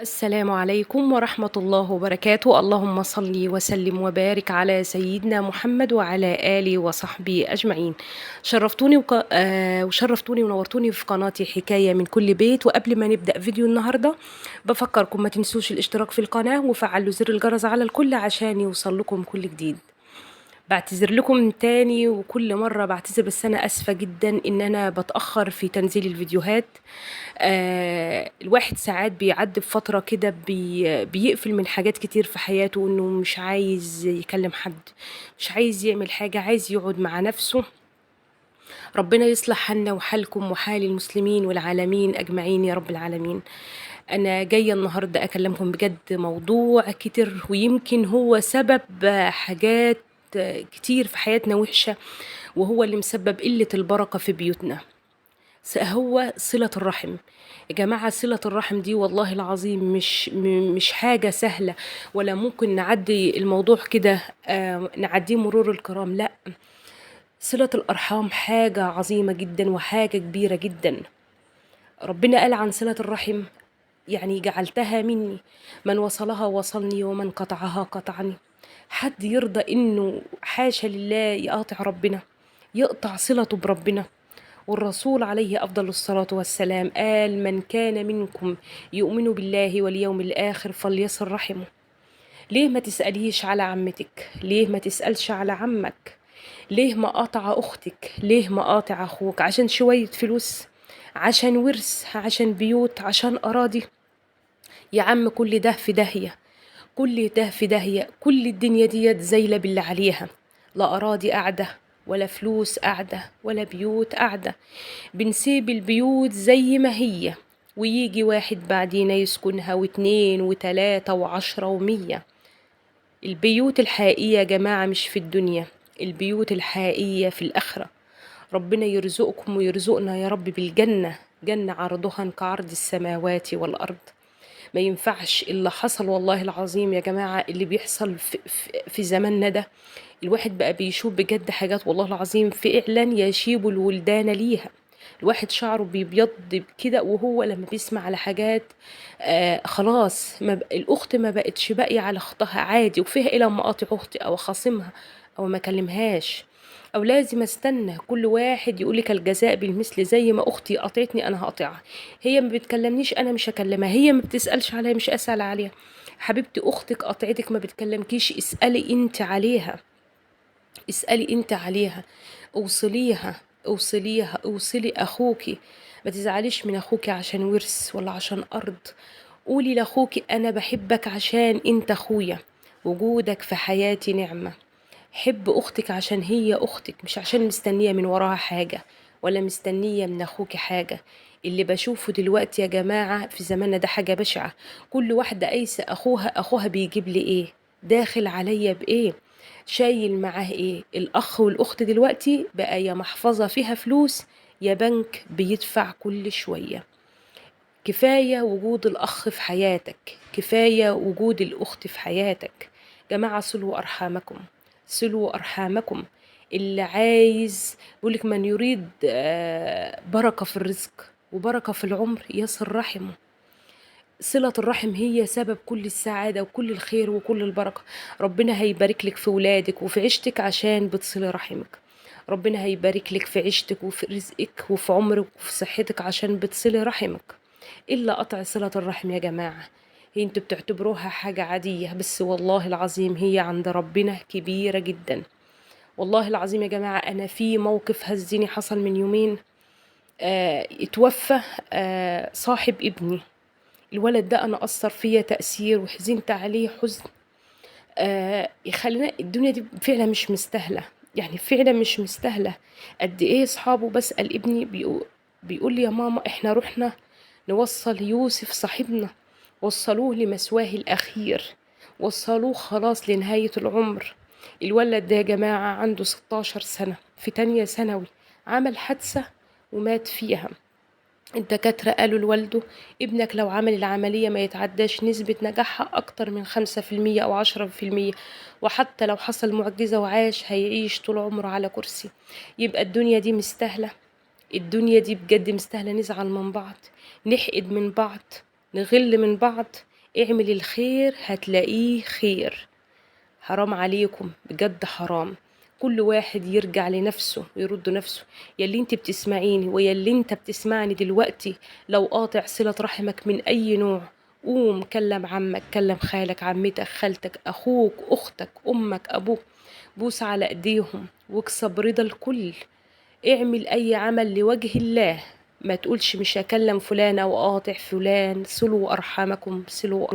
السلام عليكم ورحمة الله وبركاته. اللهم صل وسلم وبارك على سيدنا محمد وعلى آله وصحبه أجمعين. شرفتوني ونورتوني في قناتي حكاية من كل بيت. وقبل ما نبدأ فيديو النهاردة بفكركم ما تنسوش الاشتراك في القناة وفعلوا زر الجرس على الكل عشان يوصل لكم كل جديد. بعتذر لكم تاني وكل مرة بعتذر، بس أنا أسفة جدا إن أنا بتأخر في تنزيل الفيديوهات. الواحد ساعات بيعدي بفترة كده بيقفل من حاجات كتير في حياته، إنه مش عايز يكلم حد، مش عايز يعمل حاجة، عايز يقعد مع نفسه. ربنا يصلح حالنا وحالكم وحال المسلمين والعالمين أجمعين يا رب العالمين. أنا جاية النهاردة أكلمكم بجد موضوع كتير، ويمكن هو سبب حاجات كتير في حياتنا وحشة، وهو اللي مسبب قلة البركة في بيوتنا. هو صلة الرحم. يا جماعة، صلة الرحم دي والله العظيم مش حاجة سهلة، ولا ممكن نعدي الموضوع كده نعديه مرور الكرام. لا، صلة الأرحام حاجة عظيمة جدا وحاجة كبيرة جدا. ربنا قال عن صلة الرحم: يعني جعلتها مني، من وصلها وصلني ومن قطعها قطعني. حد يرضى إنه حاشا لله يقاطع ربنا، يقطع صلته بربنا؟ والرسول عليه أفضل الصلاة والسلام قال: من كان منكم يؤمن بالله واليوم الآخر فليصل رحمه. ليه ما تسأليش على عمتك؟ ليه ما تسألش على عمك؟ ليه ما قاطع أختك؟ ليه ما قاطع أخوك؟ عشان شوية فلوس؟ عشان ورث؟ عشان بيوت؟ عشان أراضي؟ يا عم، كل ده في داهية، كل ده في داهية. كل الدنيا ديت زايلة باللي عليها، لا أراضي قاعدة، ولا فلوس قاعدة، ولا بيوت قاعدة. بنسيب البيوت زي ما هي، ويجي واحد بعدينا يسكنها، واتنين وتلاتة وعشرة ومية. البيوت الحقيقية يا جماعة مش في الدنيا، البيوت الحقيقية في الآخرة. ربنا يرزقكم ويرزقنا يا رب بالجنة، جنة عرضها كعرض السماوات والأرض. ما ينفعش اللي حصل والله العظيم يا جماعة، اللي بيحصل في زماننا ده. الواحد بقى بيشوف بجد حاجات والله العظيم فعلا يشيب الولدان ليها. الواحد شعره بيبيض كده وهو لما بيسمع على حاجات. خلاص، ما الأخت ما بقتش باقية على أختها عادي، وفيها إيه لما أقاطع أختي أو أخاصمها أو ما أكلمهاش، أو لازم استنى كل واحد يقولك الجزاء بالمثل. زي ما أختي قاطعتني أنا هقاطعها، هي ما بتكلمنيش أنا مش هكلمها، هي ما بتسألش عليا مش أسأل عليها. حبيبتي، أختك قطعتك ما بتكلمكيش، اسألي أنت عليها، اسألي انت عليها، اوصليها، اوصليها، اوصلي اخوكي. ما تزعليش من اخوكي عشان ورث ولا عشان ارض. قولي لاخوكي: انا بحبك عشان انت اخويا، وجودك في حياتي نعمة. حب اختك عشان هي اختك، مش عشان مستنية من وراها حاجة، ولا مستنية من اخوكي حاجة. اللي بشوفه دلوقتي يا جماعة في زماننا ده حاجة بشعة. كل واحدة قايسة اخوها بيجيب لي ايه، داخل عليا بايه، شايل معاه ايه. الاخ والاخت دلوقتي بقى يا محفظة فيها فلوس، يا بنك بيدفع كل شوية. كفاية وجود الأخ في حياتك، كفاية وجود الأخت في حياتك. جماعة، صلوا أرحامكم، صلوا أرحامكم. اللي عايز بيقولك: من يريد بركة في الرزق وبركة في العمر يصل رحمه. صلة الرحم هي سبب كل السعادة وكل الخير وكل البركة. ربنا هيبارك لك في ولادك وفي عيشتك عشان بتصلي رحمك. ربنا هيبارك لك في عيشتك وفي رزقك وفي عمرك وفي صحتك عشان بتصلي رحمك. إلا قطع صلة الرحم يا جماعة، هي انتوا بتعتبروها حاجة عادية، بس والله العظيم هي عند ربنا كبيرة جدا. والله العظيم يا جماعة، أنا في موقف هزني حصل من يومين. اتوفى صاحب ابني. الولد ده أنا أثر فيا تأثير وحزنت عليه حزن يخلينا. الدنيا دي فعلا مش مستاهلة، يعني فعلا مش مستاهلة. قد إيه صحابه، بسأل ابني بيقول لي: يا ماما، إحنا رحنا نوصل يوسف صاحبنا، وصلوه لمثواه الأخير، وصلوه خلاص لنهاية العمر. الولد ده يا جماعة عنده 16 سنة في تانية ثانوي، عمل حادثة ومات فيها. الدكاترة قالوا لوالده: ابنك لو عمل العملية ما يتعداش نسبة نجاحها أكتر من 5% أو 10%، وحتى لو حصل معجزة وعاش هيعيش طول عمره على كرسي. يبقى الدنيا دي مستاهلة؟ الدنيا دي بجد مستاهلة نزعل من بعض، نحقد من بعض؟ نغل من بعض؟ اعمل الخير هتلاقيه خير. حرام عليكم بجد، حرام. كل واحد يرجع لنفسه ويرد نفسه. يلي انت بتسمعيني ويلي انت بتسمعني دلوقتي، لو قاطع صلة رحمك من اي نوع، قوم كلم عمك، كلم خالك، عمتك، خالتك، اخوك، اختك، امك، ابوك، بوس على ايديهم واكسب رضا الكل. اعمل اي عمل لوجه الله. ما تقولش مش هكلم فلان او قاطع فلان. صلوا ارحامكم، صلوا